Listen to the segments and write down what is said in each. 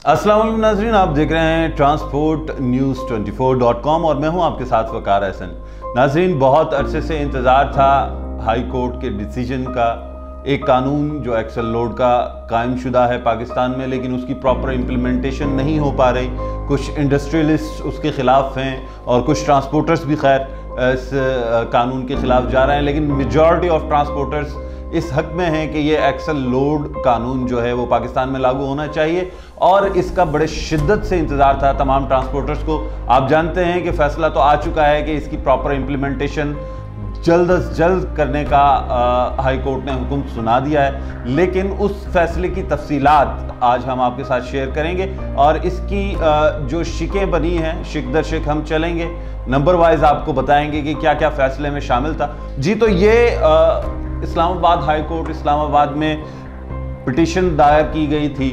अस्सलाम वालेकुम नाज़रीन, आप देख रहे हैं ट्रांसपोर्ट न्यूज़ 24.com और मैं हूं आपके साथ वकार हसन। नाज़रीन, बहुत अरसे से इंतज़ार था हाई कोर्ट के डिसीजन का। एक कानून जो एक्सल लोड का कायम शुदा है पाकिस्तान में, लेकिन उसकी प्रॉपर इम्प्लीमेंटेशन नहीं हो पा रही। कुछ इंडस्ट्रियलिस्ट उसके ख़िलाफ़ हैं और कुछ ट्रांसपोर्टर्स भी खैर इस कानून के ख़िलाफ़ जा रहे हैं, लेकिन मेजॉरिटी ऑफ ट्रांसपोर्टर्स इस हक में हैं कि ये एक्सल लोड कानून जो है वो पाकिस्तान में लागू होना चाहिए और इसका बड़े शिद्दत से इंतज़ार था तमाम ट्रांसपोर्टर्स को। आप जानते हैं कि फ़ैसला तो आ चुका है कि इसकी प्रॉपर इम्प्लीमेंटेशन जल्द अज जल्द करने का हाई कोर्ट ने हुक्म सुना दिया है, लेकिन उस फैसले की तफसीलात आज हम आपके साथ शेयर करेंगे और इसकी जो शिकें बनी हैं, शिक दर शिक हम चलेंगे, नंबर वाइज आपको बताएंगे कि क्या क्या फ़ैसले में शामिल था। जी, तो ये इस्लामाबाद हाई कोर्ट इस्लामाबाद में पिटीशन दायर की गई थी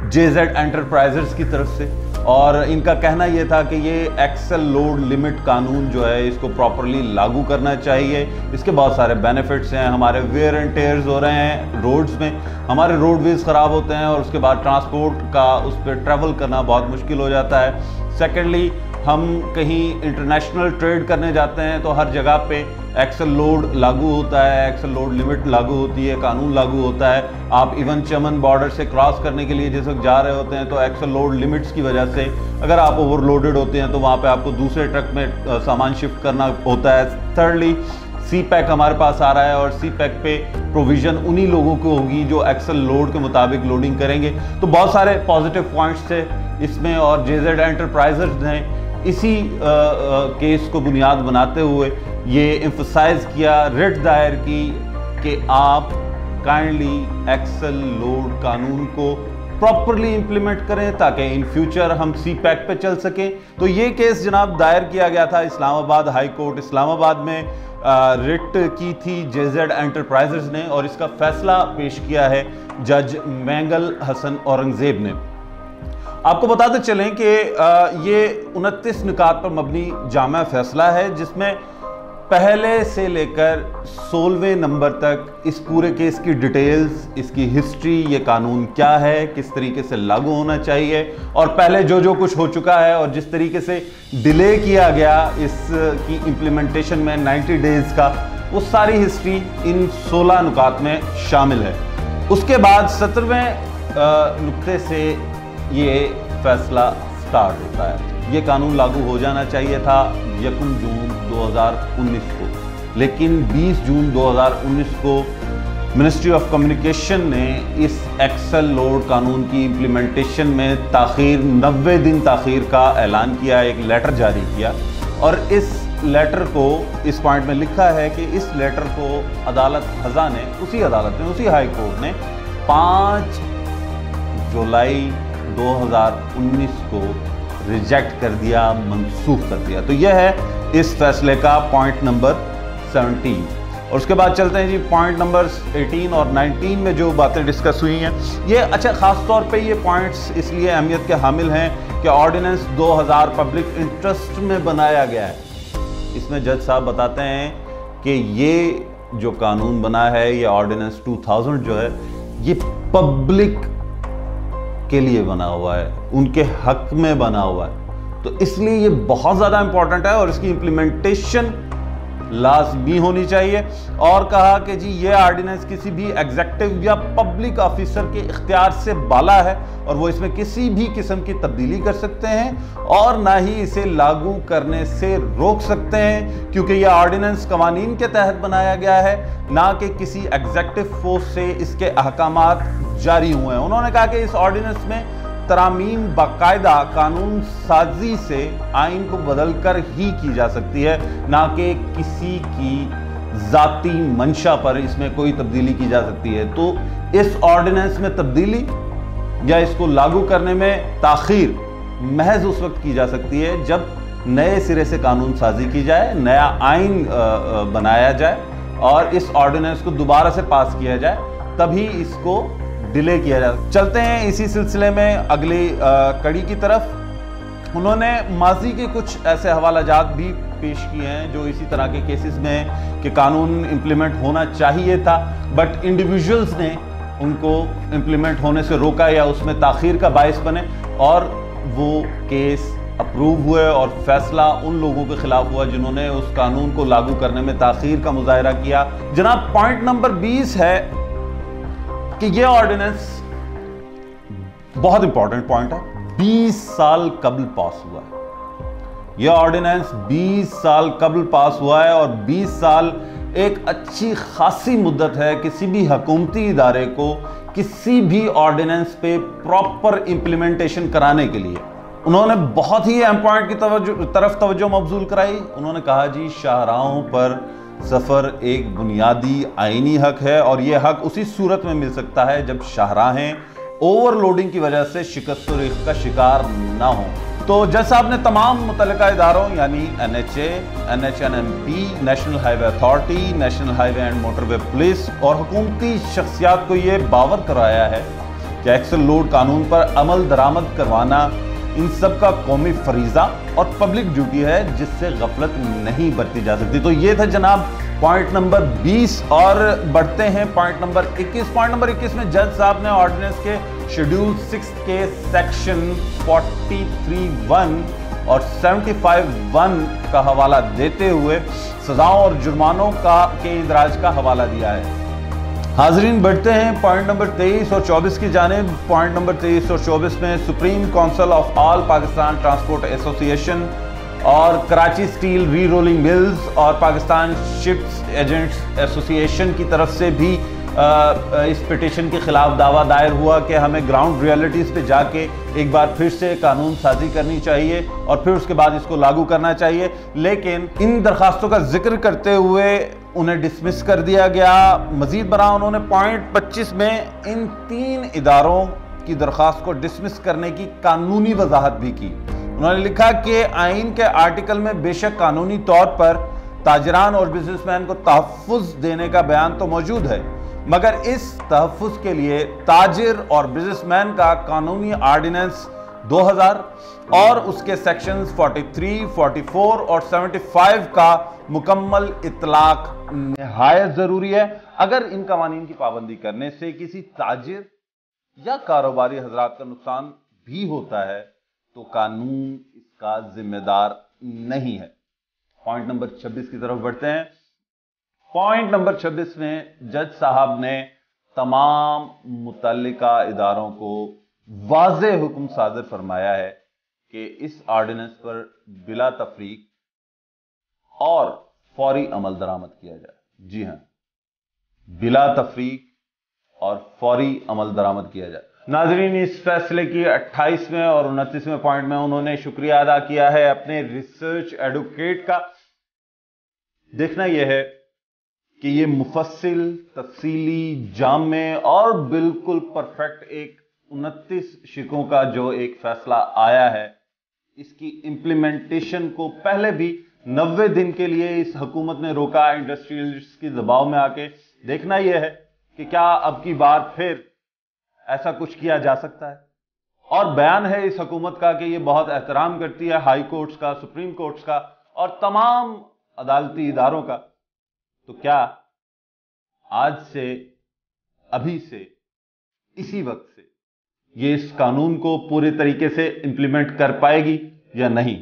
जेजेड एंटरप्राइजेस की तरफ से और इनका कहना यह था कि ये एक्सल लोड लिमिट कानून जो है इसको प्रॉपरली लागू करना चाहिए। इसके बहुत सारे बेनिफिट्स हैं। हमारे वेयर एंड टेयर्स हो रहे हैं रोड्स में, हमारे रोडवेज ख़राब होते हैं और उसके बाद ट्रांसपोर्ट का उस पर ट्रैवल करना बहुत मुश्किल हो जाता है। सेकेंडली, हम कहीं इंटरनेशनल ट्रेड करने जाते हैं तो हर जगह पे एक्सल लोड लागू होता है, एक्सल लोड लिमिट लागू होती है, कानून लागू होता है। आप इवन चमन बॉर्डर से क्रॉस करने के लिए जिस वक्त जा रहे होते हैं तो एक्सल लोड लिमिट्स की वजह से अगर आप ओवरलोडेड होते हैं तो वहाँ पे आपको दूसरे ट्रक में सामान शिफ्ट करना होता है। थर्डली, सी पैक हमारे पास आ रहा है और सी पैक पे प्रोविज़न उन्हीं लोगों को होगी जो एक्सल लोड के मुताबिक लोडिंग करेंगे। तो बहुत सारे पॉजिटिव पॉइंट्स थे इसमें और जेजेड एंटरप्राइजेस ने इसी केस को बुनियाद बनाते हुए ये एम्फसाइज किया, रिट दायर की कि आप काइंडली एक्सल लोड कानून को प्रॉपरली इम्प्लीमेंट करें ताकि इन फ्यूचर हम सी पैक पे चल सकें। तो ये केस जनाब दायर किया गया था इस्लामाबाद हाई कोर्ट इस्लामाबाद में, रिट की थी जेजेड एंटरप्राइजेस ने और इसका फैसला पेश किया है जज मैंगल हसन औरंगजेब ने। आपको बताते चलें कि ये 29 निकात पर मबनी जामा फैसला है जिसमें पहले से लेकर 16वें नंबर तक इस पूरे केस की डिटेल्स, इसकी हिस्ट्री, ये कानून क्या है, किस तरीके से लागू होना चाहिए और पहले जो जो कुछ हो चुका है और जिस तरीके से डिले किया गया इसकी इम्प्लीमेंटेशन में 90 डेज़ का, वो सारी हिस्ट्री इन 16 नुकात में शामिल है। उसके बाद 17वें नुक्ते से ये फैसला स्टार्ट होता है। ये कानून लागू हो जाना चाहिए था 1 जून 2019 को, लेकिन 20 जून 2019 को मिनिस्ट्री ऑफ कम्युनिकेशन ने इस एक्सल लोड कानून की इम्प्लीमेंटेशन में ताख़ीर 90 दिन ताख़ीर का ऐलान किया, एक लेटर जारी किया और इस लेटर को इस पॉइंट में लिखा है कि इस लेटर को अदालत ख़ज़ा ने, उसी हाई कोर्ट ने 5 जुलाई 2019 को रिजेक्ट कर दिया, मनसूख कर दिया। तो यह है इस फैसले का पॉइंट नंबर 17। और उसके बाद चलते हैं जी पॉइंट नंबर 18 और 19 में जो बातें डिस्कस हुई हैं। ये अच्छा, ख़ास तौर पे ये पॉइंट्स इसलिए अहमियत के हामिल हैं कि ऑर्डिनेंस 2000 पब्लिक इंटरेस्ट में बनाया गया है। इसमें जज साहब बताते हैं कि ये जो कानून बना है, ये ऑर्डिनेंस 2000 जो है, ये पब्लिक के लिए बना हुआ है, उनके हक में बना हुआ है। तो इसलिए ये बहुत ज़्यादा इंपॉर्टेंट है और इसकी इम्प्लीमेंटेशन लाजमी होनी चाहिए। और कहा कि जी ये ऑर्डिनेंस किसी भी एग्जेक्टिव या पब्लिक ऑफिसर के इख्तियार से बाला है और वो इसमें किसी भी किस्म की तब्दीली कर सकते हैं और ना ही इसे लागू करने से रोक सकते हैं, क्योंकि यह ऑर्डिनेंस कवानीन के तहत बनाया गया है, ना कि किसी एग्जेक्टिव फोर्स से इसके अहकामात जारी हुए हैं। उन्होंने कहा कि इस ऑर्डिनेंस में तरामीम बाकायदा कानून साजी से आइन को बदल कर ही की जा सकती है, ना कि किसी की ज़ाती मंशा पर इसमें कोई तब्दीली की जा सकती है। तो इस ऑर्डिनेंस में तब्दीली या इसको लागू करने में ताख़ीर महज उस वक्त की जा सकती है जब नए सिरे से कानून साजी की जाए, नया आइन बनाया जाए और इस ऑर्डिनेंस को दोबारा से पास किया जाए, तभी इसको डिले किया जाए। चलते हैं इसी सिलसिले में अगली कड़ी की तरफ। उन्होंने माजी के कुछ ऐसे हवालाजात भी पेश किए हैं जो इसी तरह के केसेस में कि कानून इम्प्लीमेंट होना चाहिए था बट इंडिविजुअल्स ने ان کو امپلیمنٹ ہونے سے روکا یا اس میں تاخیر کا باعث بنے، اور وہ کیس اپروو ہوئے اور فیصلہ ان لوگوں کے خلاف ہوا جنہوں نے اس قانون کو لاگو کرنے میں تاخیر کا مظاہرہ کیا۔ جناب پوائنٹ نمبر 20 ہے کہ یہ آرڈیننس بہت امپورٹنٹ پوائنٹ ہے، 20 سال قبل پاس ہوا ہے۔ یہ آرڈیننس 20 سال قبل پاس ہوا ہے، اور 20 سال ایک اچھی خاصی مدت ہے کسی بھی حکومتی ادارے کو کسی بھی آرڈیننس پہ پراپر امپلیمنٹیشن کرانے کے لیے۔ انہوں نے بہت ہی اہم پوائنٹ کی طرف توجہ مبذول کرائی۔ انہوں نے کہا جی شاہراہوں پر سفر ایک بنیادی آئینی حق ہے، اور یہ حق اسی صورت میں مل سکتا ہے جب شاہراہیں اوور لوڈنگ کی وجہ سے شکست و ریخت کا شکار نہ ہوں۔ تو جج صاحب نے تمام متعلقہ اداروں یعنی NHA، NHNMP، national high way authority, national high way and motor way police اور حکومتی شخصیات کو یہ باور کرایا ہے کہ ایکسل لوڈ قانون پر عمل درآمد کروانا ان سب کا قومی فریضہ اور پبلک ڈیوٹی ہے، جس سے غفلت نہیں برتی جا سکتی۔ تو یہ تھا جناب پوائنٹ نمبر 20، اور بڑھتے ہیں پوائنٹ نمبر 21۔ پوائنٹ نمبر 21 میں جج صاحب نے آرڈیننس کے شیڈول 6 کے سیکشن 43(1) اور 75(1) کا حوالہ دیتے ہوئے سزاؤں اور جرمانوں کے اندراج کا حوالہ دیا ہے۔ حاضرین بڑھتے ہیں پوائنٹ نمبر 23 اور 24 کی جانب۔ پوائنٹ نمبر 23 اور 24 میں supreme council of all Pakistan transport ایسوسی ایشن اور کراچی سٹیل ری رولنگ ملز اور پاکستان شپس ایجنٹس ایسوسی ایشن کی طرف سے بھی اس پٹیشن کے خلاف دعویٰ دائر ہوا کہ ہمیں گراؤنڈ ریئلٹیز پہ جا کے ایک بار پھر سے قانون سازی کرنی چاہیے اور پھر اس کے بعد اس کو لاگو کرنا چاہیے، لیکن ان درخواستوں کا ذکر کرتے ہوئے انہیں ڈسمس کر دیا گیا۔ مزید برآں انہوں نے پوائنٹ 25 میں ان 3 اداروں کی درخواست کو ڈسمس کرنے کی قانونی وضاحت بھی کی۔ انہوں نے لکھا کہ آئین کے آرٹیکل میں بے شک قانونی طور پر تاجران اور بزنس مین کو تحفظ دینے کا بیان تو موجود ہے، مگر اس تحفظ کے لیے تاجر اور بزنس مین کا قانونی آرڈیننس 2000 اور اس کے سیکشنز 43، 44 اور 75 کا مکمل اطلاق نہایت ضروری ہے۔ اگر ان قوانین کی پابندی کرنے سے کسی تاجر یا کاروباری حضرات کا نقصان بھی ہوتا ہے تو قانون اس کا ذمہ دار نہیں ہے۔ پوائنٹ نمبر 26 کی طرف بڑھتے ہیں۔ پوائنٹ نمبر 26 میں جج صاحب نے تمام متعلقہ اداروں کو واضح حکم صادر فرمایا ہے کہ اس آرڈیننس پر بلا تفریق اور فوری عمل درآمد کیا جائے۔ جی ہاں، بلا تفریق اور فوری عمل درآمد کیا جائے۔ ناظرین، اس فیصلے کی 28ویں اور 29ویں پوائنٹ میں انہوں نے شکریہ ادا کیا ہے اپنے ریسرچ ایڈوکیٹ کا۔ دیکھنا یہ ہے کہ یہ مفصل، تفصیلی، جامع اور بالکل پرفیکٹ ایک 29 شکوں کا جو ایک فیصلہ آیا ہے، اس کی امپلیمنٹیشن کو پہلے بھی 90 دن کے لیے اس حکومت نے روکا انڈسٹریلسٹ کی دباؤ میں آ کے۔ دیکھنا یہ ہے کہ کیا اب کی بار پھر ایسا کچھ کیا جا سکتا ہے۔ اور بیان ہے اس حکومت کا کہ یہ بہت احترام کرتی ہے ہائی کورٹس کا، سپریم کورٹس کا اور تمام عدالتی اداروں کا۔ تو کیا آج سے، ابھی سے، اسی وقت سے یہ اس قانون کو پورے طریقے سے امپلیمنٹ کر پائے گی یا نہیں؟